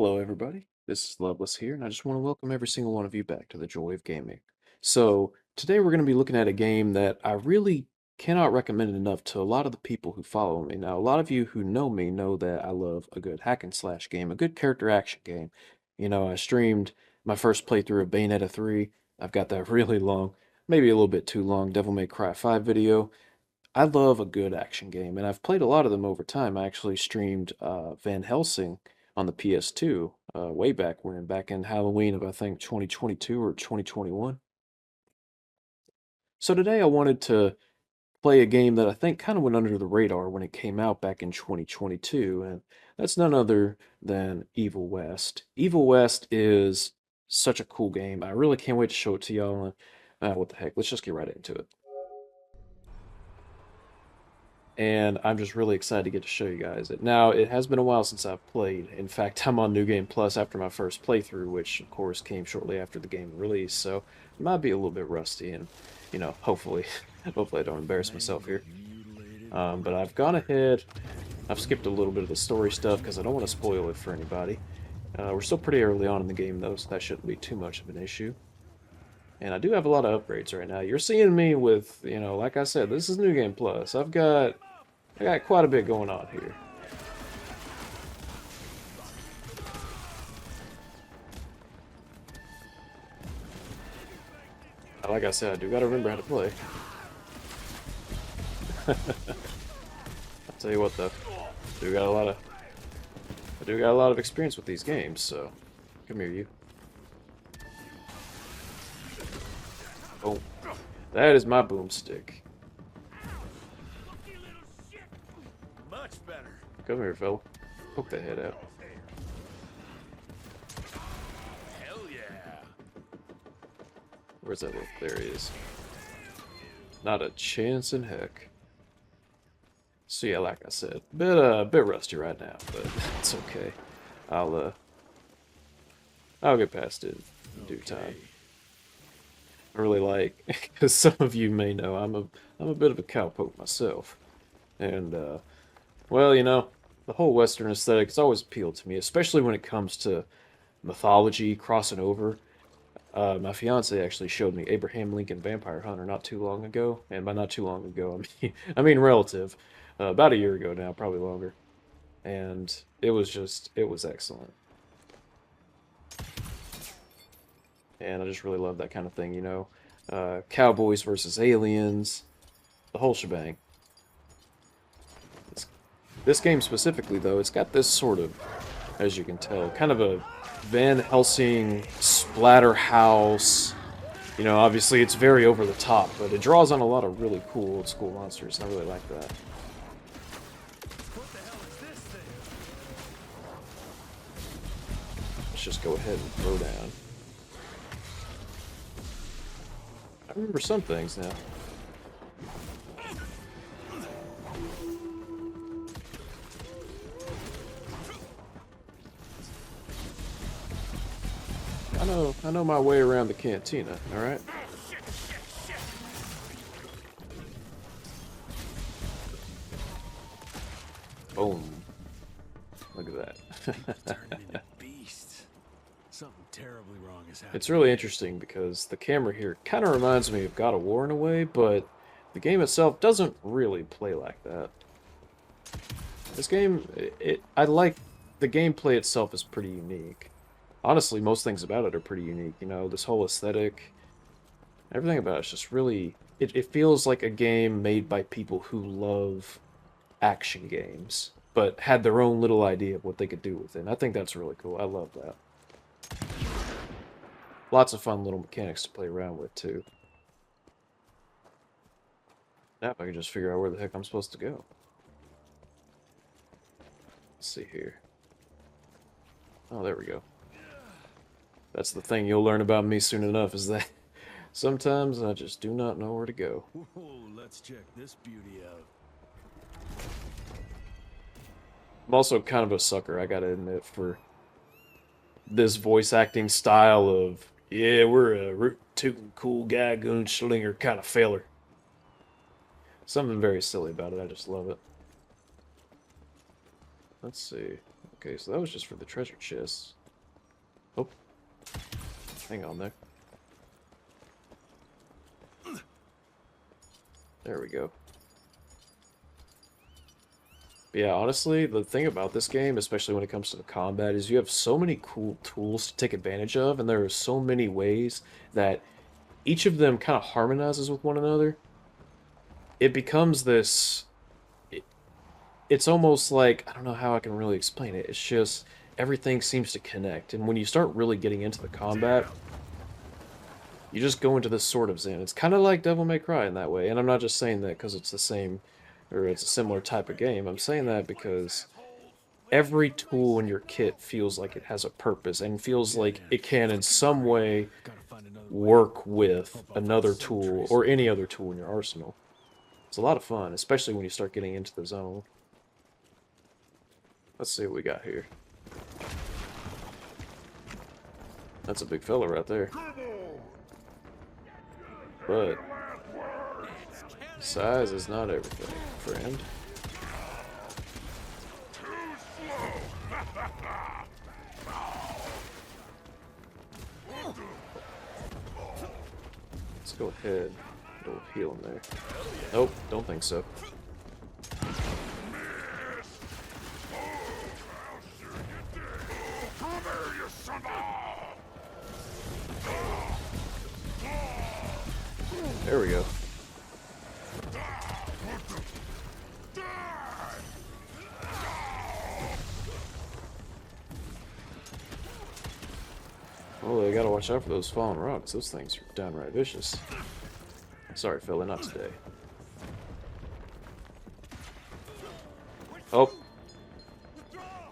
Hello, everybody. This is Loveless here, and I just want to welcome every single one of you back to the Joy of Gaming. So, today we're going to be looking at a game that I really cannot recommend enough to a lot of the people who follow me. Now, a lot of you who know me know that I love a good hack and slash game, a good character action game. I streamed my first playthrough of Bayonetta 3. I've got that really long, maybe a little bit too long, Devil May Cry 5 video. I love a good action game, and I've played a lot of them over time. I actually streamed Van Helsing on the PS2 way back when, back in Halloween of I think 2022 or 2021. So today I wanted to play a game that I think kind of went under the radar when it came out back in 2022, and that's none other than Evil West. Evil West is such a cool game. I really can't wait to show it to y'all. What the heck? Let's just get right into it. And I'm just really excited to get to show you guys it. Now, it has been a while since I've played. In fact, I'm on New Game Plus after my first playthrough, which of course came shortly after the game release, so I might be a little bit rusty, and hopefully, hopefully I don't embarrass myself here. But I've gone ahead. I've skipped a little bit of the story stuff because I don't want to spoil it for anybody. We're still pretty early on in the game though, so that shouldn't be too much of an issue. And I do have a lot of upgrades right now. You're seeing me with, like I said, this is New Game Plus. I got quite a bit going on here. Like I said, I do gotta remember how to play. I'll tell you what though, I do got a lot of I do got a lot of experience with these games, so come here you. Oh, that is my boomstick. Come here, fella. Poke that head out. Hell yeah. Where's that little? There he is. Not a chance in heck. So yeah, like I said, bit rusty right now, but it's okay. I'll I'll get past it in due time. I really like, because some of you may know, I'm a bit of a cowpoke myself, and well, the whole Western aesthetic has always appealed to me, especially when it comes to mythology crossing over. My fiance actually showed me Abraham Lincoln Vampire Hunter not too long ago, and by not too long ago, I mean relative, about a year ago now, probably longer, and it was excellent, and I just really love that kind of thing, cowboys versus aliens, the whole shebang. It's, this game specifically, though, it's got this sort of, as you can tell, kind of a Van Helsing Splatterhouse. Obviously it's very over the top, but it draws on a lot of really cool old school monsters, and I really like that. Let's just go ahead and throw down. I remember some things now. I know my way around the cantina, alright? Boom. Look at that. Turned into beasts. Something terribly wrong has happened. It's really interesting because the camera here kind of reminds me of God of War in a way, but the game itself doesn't really play like that. This game, I like the gameplay itself is pretty unique. Honestly, most things about it are pretty unique. This whole aesthetic, everything about it's just really. It feels like a game made by people who love action games, but had their own little idea of what they could do with it. And I think that's really cool. I love that. Lots of fun little mechanics to play around with, too. Now if I can just figure out where the heck I'm supposed to go. Let's see here. Oh, there we go. That's the thing you'll learn about me soon enough, is that sometimes I just do not know where to go. Whoa, let's check this beauty out. I'm also kind of a sucker, I gotta admit, for this voice acting style of, yeah, we're a root-tootin' cool guy, gunslinger kind of feller. Something very silly about it, I just love it. Let's see. Okay, so that was just for the treasure chest. Oh. Hang on there. There we go. But yeah, honestly, the thing about this game, especially when it comes to the combat, is you have so many cool tools to take advantage of, and there are so many ways that each of them kind of harmonizes with one another. It becomes this... It's almost like, I don't know how I can really explain it. It's just, everything seems to connect, and when you start really getting into the combat, you just go into this sort of zen. It's kind of like Devil May Cry in that way, and I'm not just saying that because it's the same, or it's a similar type of game. I'm saying that because every tool in your kit feels like it has a purpose, and feels like it can in some way Gotta find another way. work with Hope I find another some tool, trace or of any it. other tool in your arsenal. It's a lot of fun, especially when you start getting into the zone. Let's see what we got here. That's a big fella right there. But size is not everything, friend. Let's go ahead. It'll heal him there. Nope, don't think so. There we go. Well, they gotta watch out for those fallen rocks. Those things are downright vicious. Sorry, fella, not today. Oh.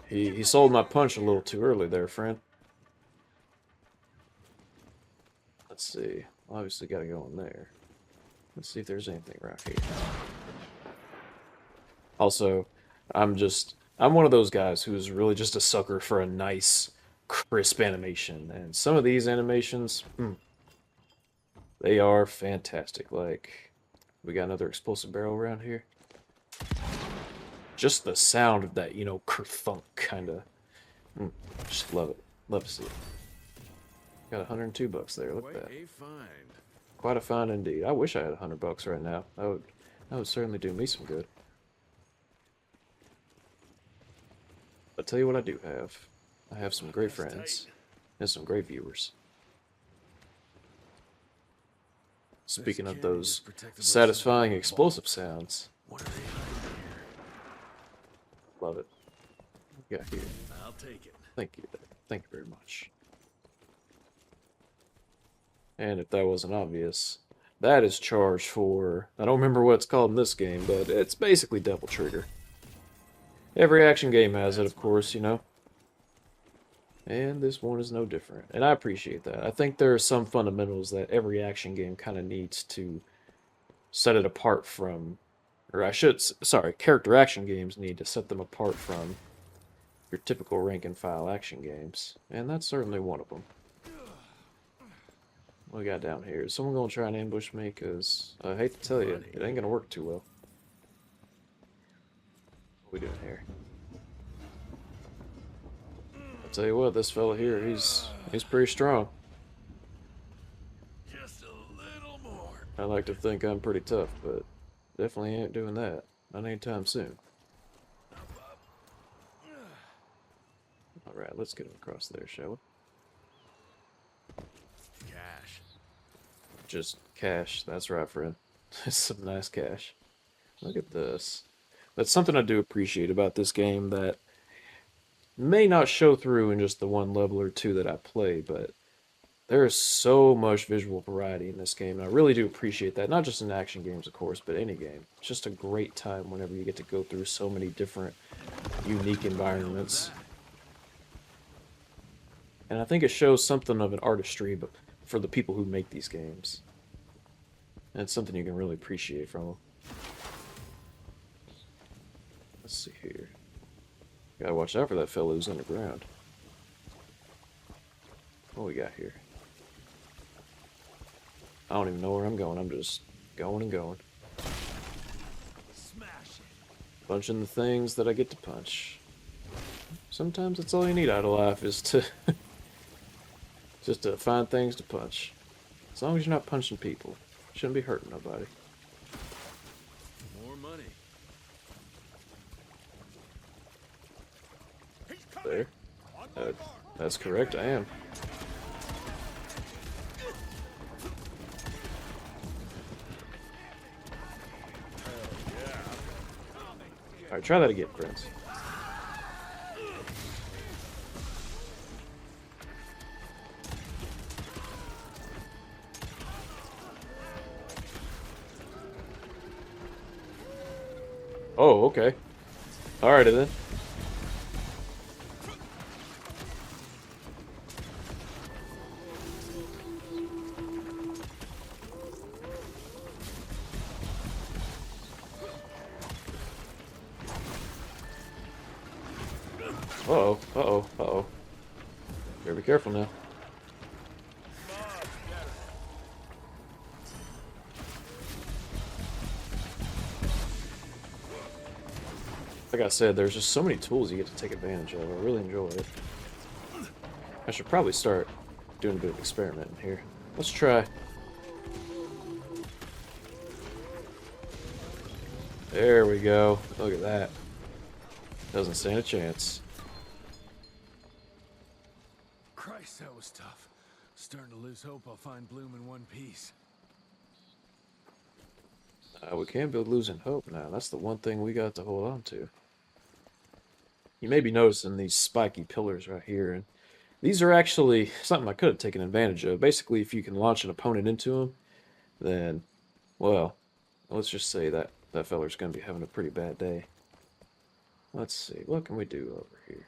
He sold my punch a little too early there, friend. Let's see. Obviously gotta go in there. Let's see if there's anything right here. Also, I'm one of those guys who's really just a sucker for a nice, crisp animation. And some of these animations, they are fantastic. Like, we got another explosive barrel around here. Just the sound of that, kerthunk kind of. Just love it. Love to see it. Got $102 there. Look at that. Quite a find. Quite a find indeed. I wish I had $100 right now. That would certainly do me some good. I'll tell you what I do have. I have some great friends and some great viewers. Speaking of those satisfying explosive sounds, What are they hiding here? love it. What we got here? I'll take it. Thank you. Thank you very much. And if that wasn't obvious, that is charged for... I don't remember what it's called in this game, but it's basically Devil Trigger. Every action game has it, of course, And this one is no different. And I appreciate that. I think there are some fundamentals that every action game kind of needs to set it apart from... character action games need to set them apart from your typical rank and file action games. And that's certainly one of them. What we got down here? Is someone going to try and ambush me? Because I hate to tell you, it ain't going to work too well. What we doing here? I'll tell you what, this fella here, he's pretty strong. Just a little more. I like to think I'm pretty tough, but definitely ain't doing that. Not anytime soon. Alright, let's get him across there, shall we? Cash. Just cash, that's right, friend. Some nice cash. Look at this. That's something I do appreciate about this game that may not show through in just the one level or two that I play, but there is so much visual variety in this game, and I really do appreciate that. Not just in action games, of course, but any game. It's just a great time whenever you get to go through so many different, unique environments. And I think it shows something of an artistry for the people who make these games. And it's something you can really appreciate from them. Let's see here. Gotta watch out for that fellow who's underground. What we got here? I don't even know where I'm going. I'm just going and going. Smash it. Punching the things that I get to punch. Sometimes that's all you need out of life is to just to find things to punch. As long as you're not punching people, shouldn't be hurting nobody. More money. There. That's correct, I am. Alright, try that again, friends. Oh, okay. Alrighty then. Uh-oh, uh-oh, uh-oh. Better be careful now. Like I said, there's just so many tools you get to take advantage of. I really enjoy it. I should probably start doing a bit of experimenting here. Let's try. There we go. Look at that. Doesn't stand a chance. Christ, that was tough. Starting to lose hope I'll find Bloom in one piece. We can't be losing hope now. That's the one thing we got to hold on to. You may be noticing these spiky pillars right here, and these are actually something I could have taken advantage of. Basically, if you can launch an opponent into them, then, well, let's just say that that feller's going to be having a pretty bad day. Let's see, what can we do over here?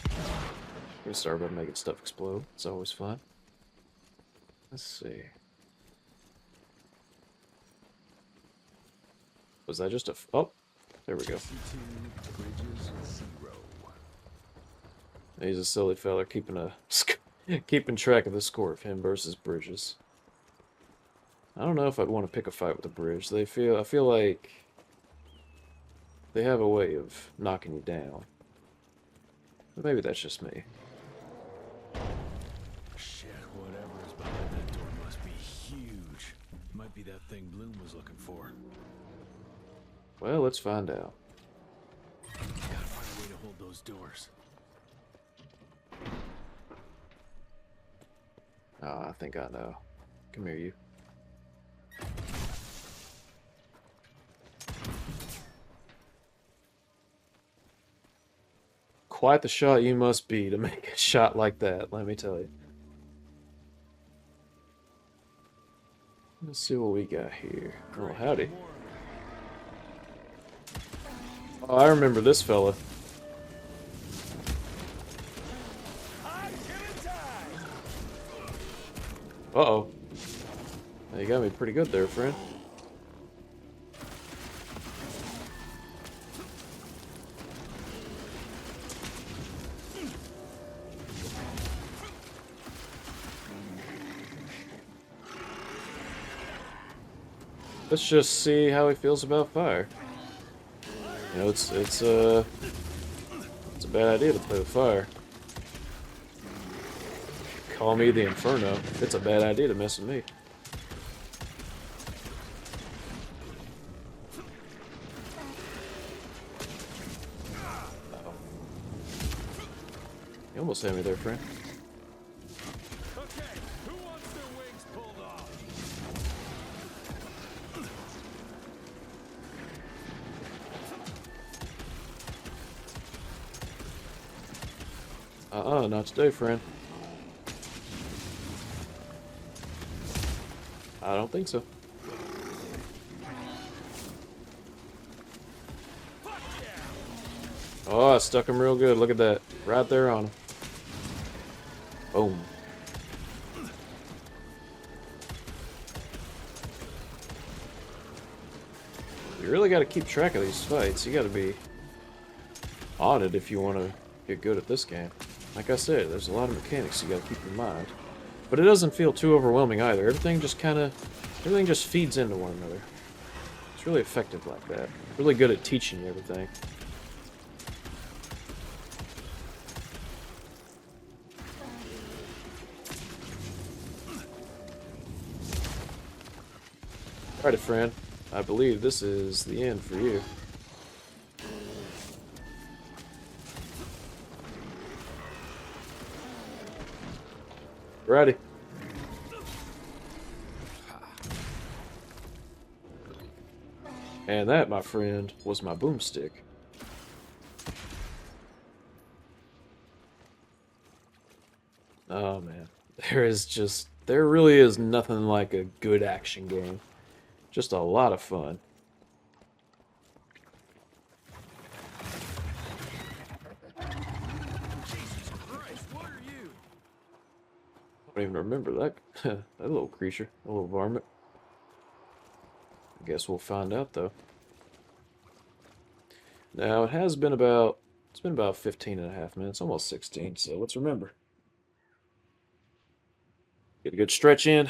We can start by making stuff explode. It's always fun. Let's see. Was that just a... Oh, there we go. He's a silly fella keeping keeping track of the score of him versus Bridges. I don't know if I'd want to pick a fight with the Bridge. I feel like they have a way of knocking you down. But maybe that's just me. Shit, whatever is behind that door must be huge. Might be that thing Bloom was looking for. Well, let's find out. Gotta find a way to hold those doors. Oh, I think I know. Come here, you. Quite the shot you must be to make a shot like that, let me tell you. Let's see what we got here. Oh, howdy. Oh, I remember this fella. Uh-oh. You got me pretty good there, friend. Let's just see how he feels about fire. You know, it's a bad idea to play with fire. Call me the Inferno. It's a bad idea to mess with me. Uh-oh. You almost had me there, friend. Okay, who wants their wings pulled off? Not today, friend. I don't think so. Oh, I stuck him real good. Look at that. Right there on him. Boom. You really got to keep track of these fights. You got to be on it if you want to get good at this game. Like I said, there's a lot of mechanics you got to keep in mind. But it doesn't feel too overwhelming either. Everything just feeds into one another. It's really effective like that. Really good at teaching you everything. Alrighty, friend. I believe this is the end for you. Ready? And that, my friend, was my boomstick. Oh man, there really is nothing like a good action game. Just a lot of fun. Jesus Christ, what are you? I don't even remember that that little creature, a little varmint. I guess we'll find out though. Now it's been about 15 and a half minutes, almost 16, so let's remember. Get a good stretch in,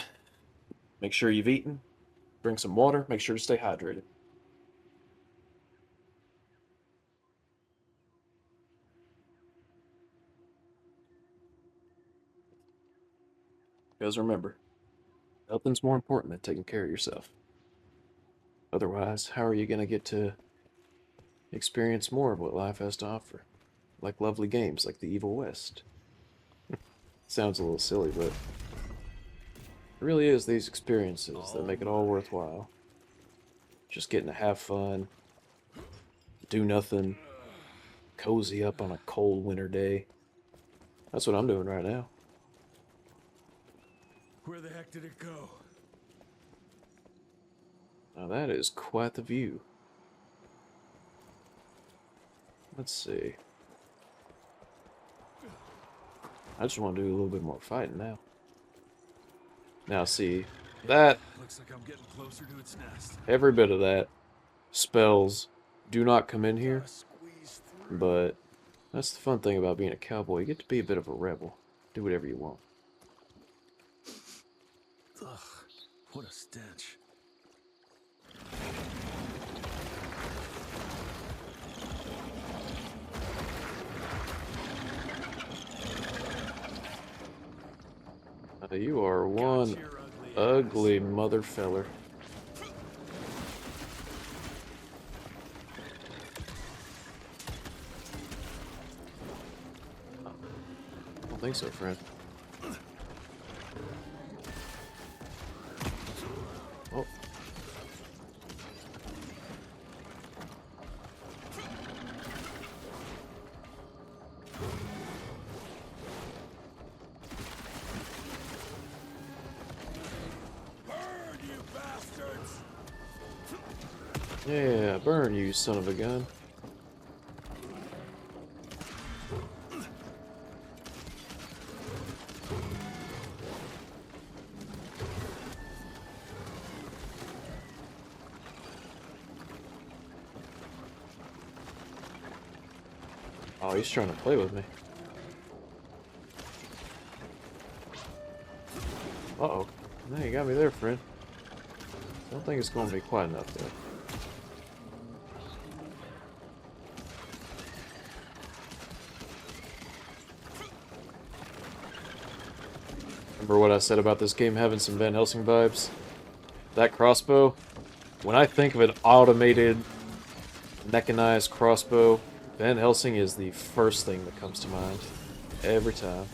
make sure you've eaten, drink some water, make sure to stay hydrated. Because remember, nothing's more important than taking care of yourself. Otherwise, how are you going to get to experience more of what life has to offer? Like lovely games like the Evil West. Sounds a little silly, but it really is these experiences that make it all worthwhile. Just getting to have fun, do nothing, cozy up on a cold winter day. That's what I'm doing right now. Where the heck did it go? Now that is quite the view. Let's see. I just want to do a little bit more fighting now. Now see, that, Looks like I'm getting closer to its nest. every bit of that spells do not come in here, Gotta squeeze through. but that's the fun thing about being a cowboy. You get to be a bit of a rebel. Do whatever you want. Ugh, what a stench. You are one Got your ugly mother feller. I don't think so, friend. Oh. Burn, you bastards! Yeah, burn, you son of a gun. Oh, he's trying to play with me. Uh-oh. No, you got me there, friend. I don't think it's going to be quite enough, though. Remember what I said about this game having some Van Helsing vibes? That crossbow, when I think of an automated, mechanized crossbow, Van Helsing is the first thing that comes to mind. Every time.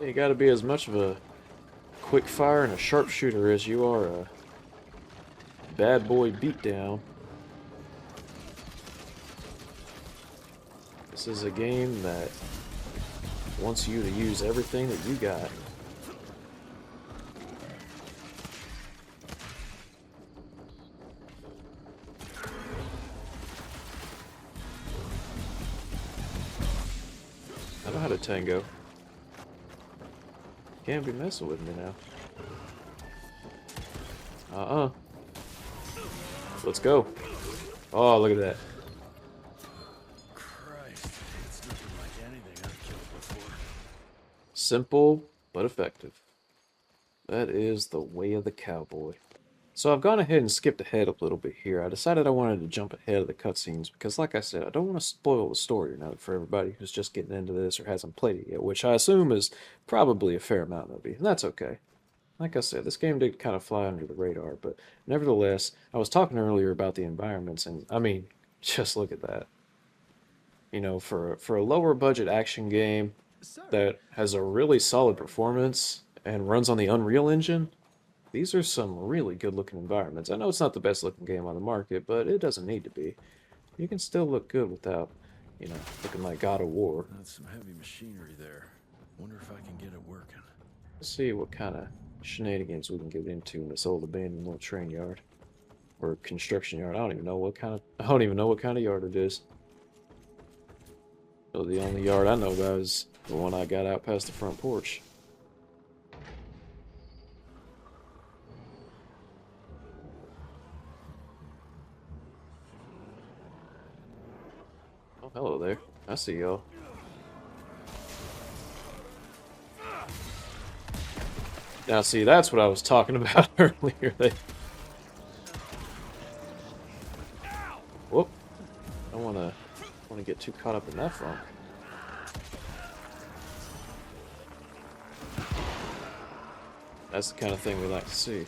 You gotta be as much of a quick fire and a sharpshooter as you are a bad boy beatdown. This is a game that wants you to use everything that you got. I know how to tango. Can't be messing with me now. Let's go. Oh, look at that. Christ, it's nothing like anything I've killed before. Simple, but effective. That is the way of the cowboy. So I've gone ahead and skipped ahead a little bit here. I decided I wanted to jump ahead of the cutscenes because, like I said, I don't want to spoil the story note for everybody who's just getting into this or hasn't played it yet, which I assume is probably a fair amount of you, and that's okay. Like I said, this game did kind of fly under the radar, but nevertheless, I was talking earlier about the environments, and I mean, just look at that. You know, for a lower budget action game that has a really solid performance and runs on the Unreal Engine, these are some really good looking environments. I know it's not the best looking game on the market, but it doesn't need to be. You can still look good without, you know, looking like God of War. That's some heavy machinery there. Wonder if I can get it working. Let's see what kind of shenanigans we can get into in this old abandoned little train yard. Or construction yard. I don't even know what kind of yard it is. So the only yard I know about is the one I got out past the front porch. Oh, hello there. I see y'all. Now, see, that's what I was talking about earlier. Whoop! I don't want to get too caught up in that funk. That's the kind of thing we like to see.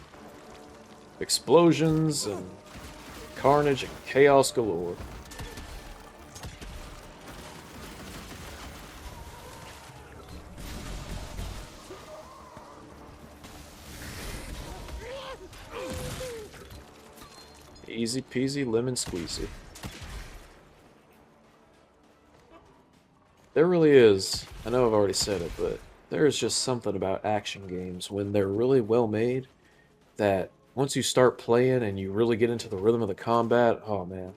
Explosions and carnage and chaos galore. Easy peasy lemon squeezy. There really is, I know I've already said it, but there is just something about action games when they're really well made that once you start playing and you really get into the rhythm of the combat, oh man,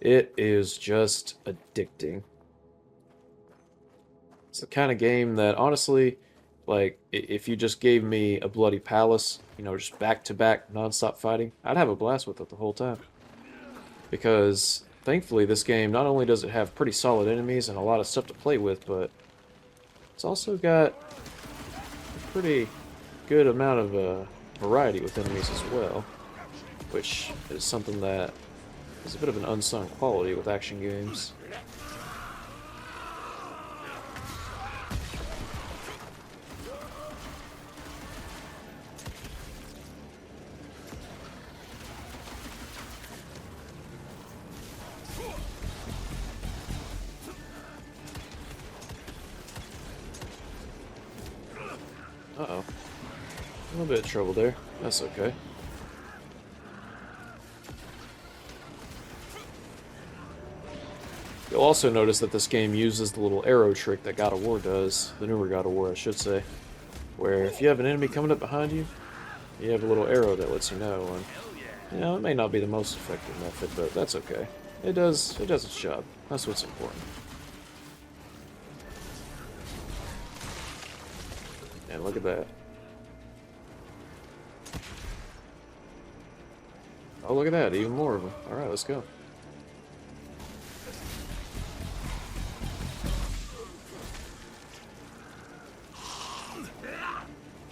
it is just addicting. It's the kind of game that honestly, like, if you just gave me a bloody palace, you know, just back-to-back non-stop fighting, I'd have a blast with it the whole time. Because, thankfully, this game, not only does it have pretty solid enemies and a lot of stuff to play with, but it's also got a pretty good amount of variety with enemies as well. Which is something that is a bit of an unsung quality with action games. Uh-oh. A little bit of trouble there. That's okay. You'll also notice that this game uses the little arrow trick that God of War does. The newer God of War, I should say. Where if you have an enemy coming up behind you, you have a little arrow that lets you know. And, you know, it may not be the most effective method, but that's okay. It does its job. That's what's important. And look at that. Oh, look at that. Even more of them. Alright, let's go.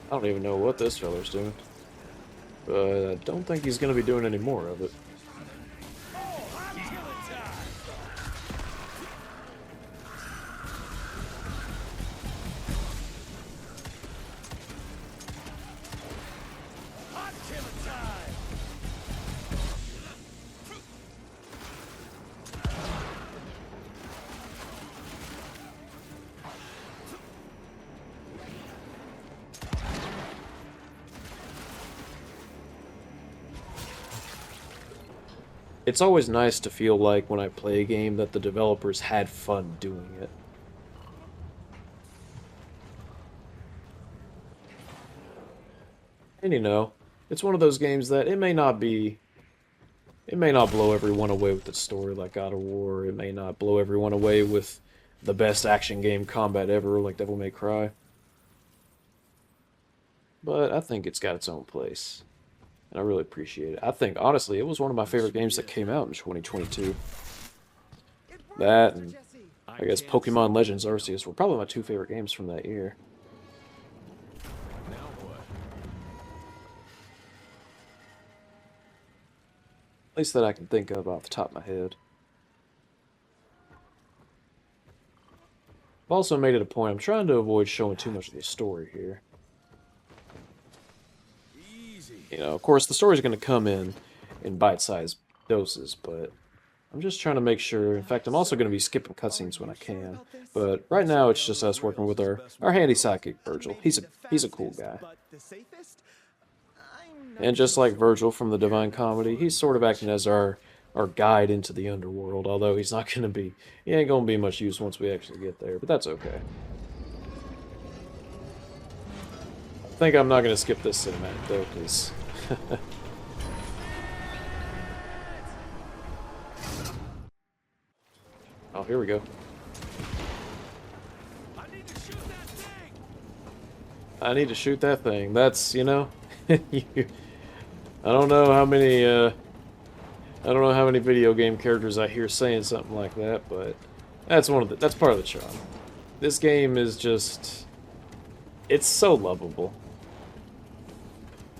I don't even know what this feller's doing. But I don't think he's going to be doing any more of it. It's always nice to feel like when I play a game that the developers had fun doing it. And you know, it's one of those games that it may not blow everyone away with its story like God of War, it may not blow everyone away with the best action game combat ever like Devil May Cry. But I think it's got its own place. And I really appreciate it. I think, honestly, it was one of my favorite games that came out in 2022. That, and I guess Pokemon Legends Arceus were probably my two favorite games from that year. Now what? At least that I can think of off the top of my head. I've also made it a point, I'm trying to avoid showing too much of the story here. Easy. You know, of course, the story's going to come in bite-sized doses, but I'm just trying to make sure. In fact, I'm also going to be skipping cutscenes when I can. But right now, it's just us working with our handy sidekick, Virgil. He's a cool guy. And just like Virgil from the Divine Comedy, he's sort of acting as our guide into the underworld, although he ain't gonna be much use once we actually get there, but that's okay. I think I'm not gonna skip this cinematic though, because oh, here we go. I need to shoot that thing. I need to shoot that thing. That's, I don't know how many I don't know how many video game characters I hear saying something like that, but that's that's part of the charm. This game is just, it's so lovable.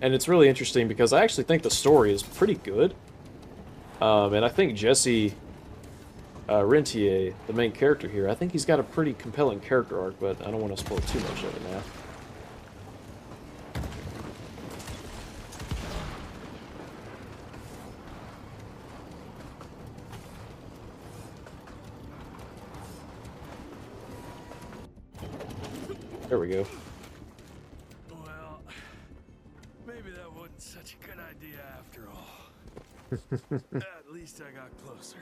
And it's really interesting because I actually think the story is pretty good. And I think Jesse Rentier, the main character here, I think he's got a pretty compelling character arc, but I don't want to spoil too much of it now. There we go. Well, maybe that wasn't such a good idea after all. At least I got closer.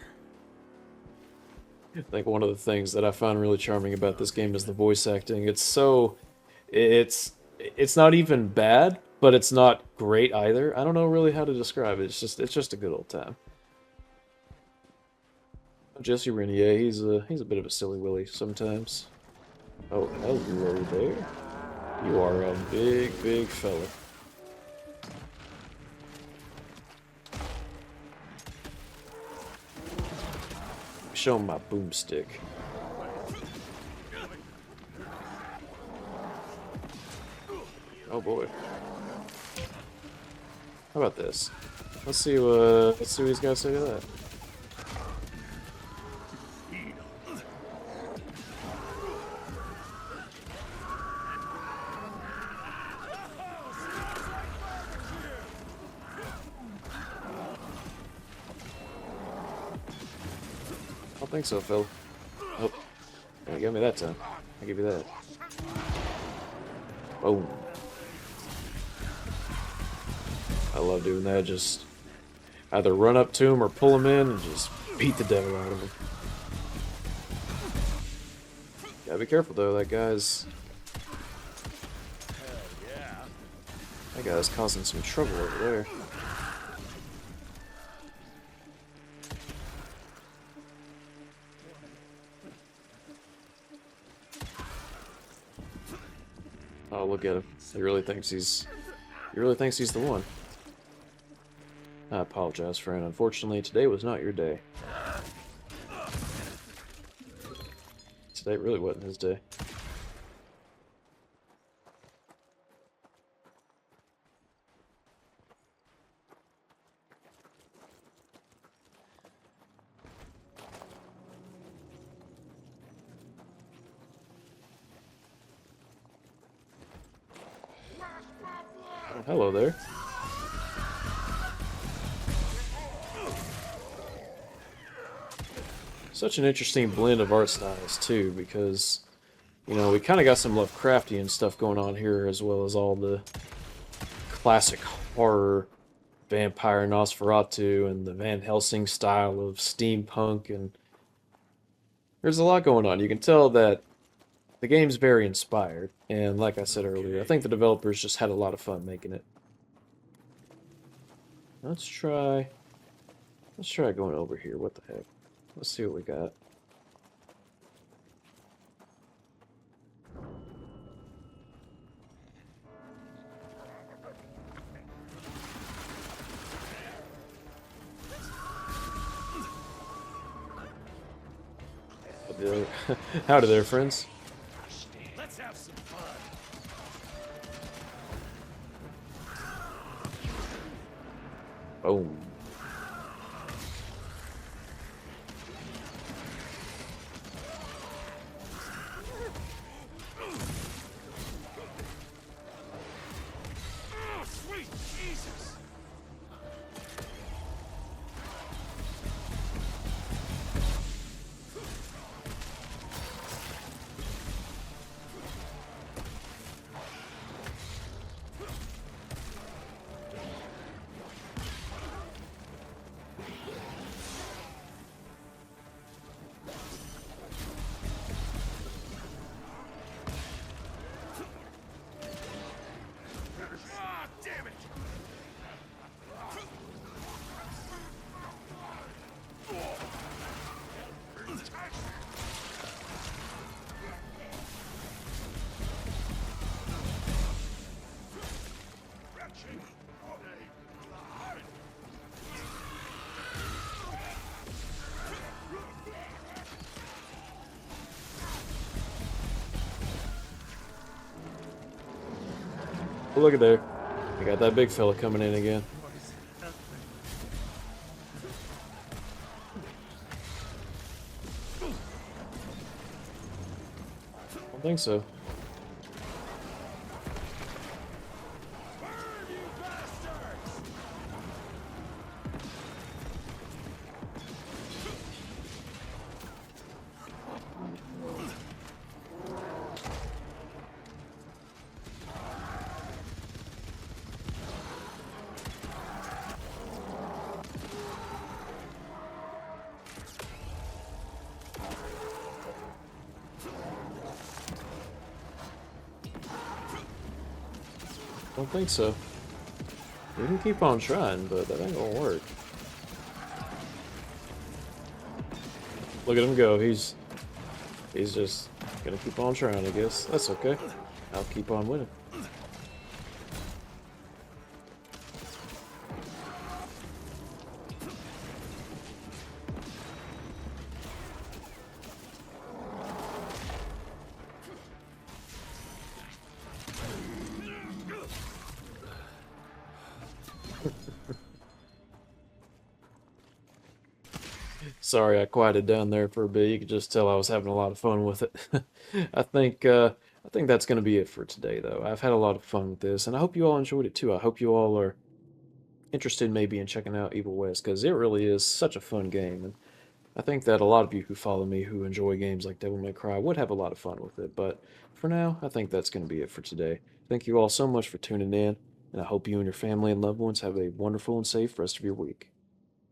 I think one of the things that I find really charming about this game is the voice acting. It's not even bad, but it's not great either. I don't know really how to describe it. It's just a good old time. Jesse Renier, he's a bit of a silly willy sometimes. Oh, hello there. You are a big, big fella. Show him my boomstick. Oh boy. How about this? Let's see what he's got to say to that. I don't think so, Phil. Oh, you got me that time. I'll give you that. Boom. I love doing that. Just either run up to him or pull him in and just beat the devil out of him. Gotta be careful though. That guy's causing some trouble over there. Oh, look at him. He really thinks he's the one. I apologize, friend. Unfortunately, today was not your day. Today really wasn't his day. Oh, hello there. Such an interesting blend of art styles, too, because, you know, we kind of got some Lovecraftian stuff going on here, as well as all the classic horror, vampire Nosferatu, and the Van Helsing style of steampunk, and there's a lot going on. You can tell that the game's very inspired, and like I said earlier, I think the developers just had a lot of fun making it. Let's try going over here. What the heck? Let's see what we got. Howdy there, friends. Let's have some fun. Boom. Oh, look at there. We got that big fella coming in again. What is happening? I don't think so. Burn, you bastards! Don't think so. We can keep on trying, but that ain't gonna work. Look at him go. He's just gonna keep on trying, I guess. That's okay. I'll keep on winning. Sorry, I quieted down there for a bit. You could just tell I was having a lot of fun with it. I think that's going to be it for today, though. I've had a lot of fun with this, and I hope you all enjoyed it too. I hope you all are interested maybe in checking out Evil West, because it really is such a fun game, and I think that a lot of you who follow me who enjoy games like Devil May Cry would have a lot of fun with it. But for now, I think that's going to be it for today. Thank you all so much for tuning in, and I hope you and your family and loved ones have a wonderful and safe rest of your week.